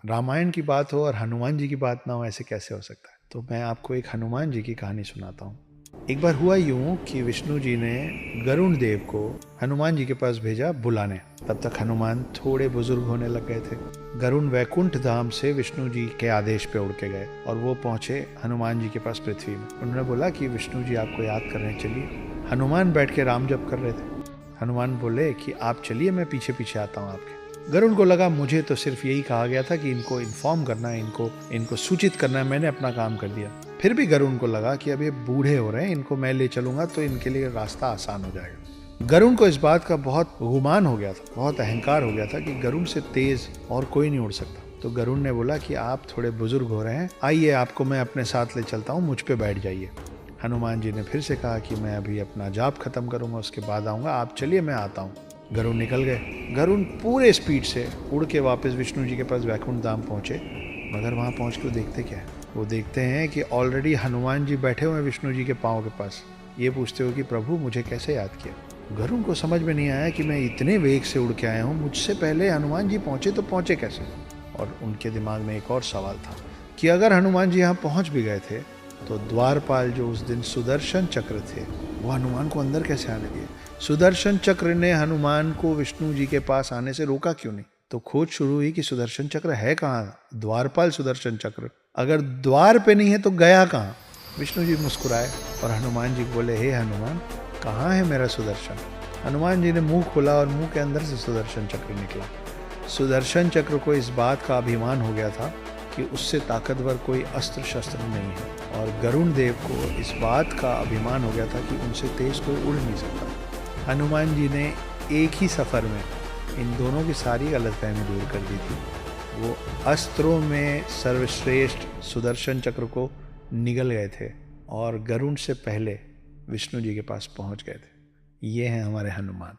रामायण की बात हो और हनुमान जी की बात ना हो, ऐसे कैसे हो सकता है। तो मैं आपको एक हनुमान जी की कहानी सुनाता हूँ। एक बार हुआ यूं कि विष्णु जी ने गरुण देव को हनुमान जी के पास भेजा बुलाने। तब तक हनुमान थोड़े बुजुर्ग होने लग गए थे। गरुण वैकुंठ धाम से विष्णु जी के आदेश पे उड़ के गए और वो पहुंचे हनुमान जी के पास पृथ्वी में। उन्होंने बोला कि विष्णु जी आपको याद कर रहे हैं, चलिए। हनुमान बैठ के राम जप कर रहे थे। हनुमान बोले कि आप चलिए, मैं पीछे पीछे आता हूँ आपके। गरुण को लगा मुझे तो सिर्फ यही कहा गया था कि इनको इन्फॉर्म करना है, इनको सूचित करना है, मैंने अपना काम कर दिया। फिर भी गरुण को लगा कि अब ये बूढ़े हो रहे हैं, इनको मैं ले चलूंगा तो इनके लिए रास्ता आसान हो जाएगा। गरुण को इस बात का बहुत गुमान हो गया था, बहुत अहंकार हो गया था कि गरुण से तेज और कोई नहीं उड़ सकता। तो गरुण ने बोला कि आप थोड़े बुजुर्ग हो रहे हैं, आइए आपको मैं अपने साथ ले चलता हूँ, मुझ पे बैठ जाइए। हनुमान जी ने फिर से कहा कि मैं अभी अपना जाप खत्म करूंगा, उसके बाद आऊंगा, आप चलिए मैं आता हूँ। गरुण निकल गए। गरुण पूरे स्पीड से उड़ के वापस विष्णु जी के पास वैकुंठ धाम पहुंचे। मगर वहां पहुंच के देखते क्या है, वो देखते हैं कि ऑलरेडी हनुमान जी बैठे हुए हैं विष्णु जी के पाँव के पास। ये पूछते हो कि प्रभु मुझे कैसे याद किया। गरुण को समझ में नहीं आया कि मैं इतने वेग से उड़ के आया हूँ, मुझसे पहले हनुमान जी पहुंचे तो पहुंचे कैसे। और उनके दिमाग में एक और सवाल था कि अगर हनुमान जी यहाँ पहुंच भी गए थे तो द्वारपाल जो उस दिन सुदर्शन चक्र थे वो हनुमान को अंदर कैसे आने दिए। सुदर्शन चक्र ने हनुमान को विष्णु जी के पास आने से रोका क्यों नहीं। तो खोज शुरू हुई कि सुदर्शन चक्र है कहाँ। द्वारपाल सुदर्शन चक्र अगर द्वार पे नहीं है तो गया कहाँ। विष्णु जी मुस्कुराए और हनुमान जी बोले, हे हनुमान, कहाँ है मेरा सुदर्शन। हनुमान जी ने मुंह खोला और मुंह के अंदर से सुदर्शन चक्र निकला। सुदर्शन चक्र को इस बात का अभिमान हो गया था कि उससे ताकतवर कोई अस्त्र शस्त्र नहीं है, और गरुण देव को इस बात का अभिमान हो गया था कि उनसे तेज कोई उड़ नहीं सकता। हनुमान जी ने एक ही सफ़र में इन दोनों की सारी गलतफहमी दूर कर दी थी। वो अस्त्रों में सर्वश्रेष्ठ सुदर्शन चक्र को निगल गए थे और गरुण से पहले विष्णु जी के पास पहुंच गए थे। ये हैं हमारे हनुमान।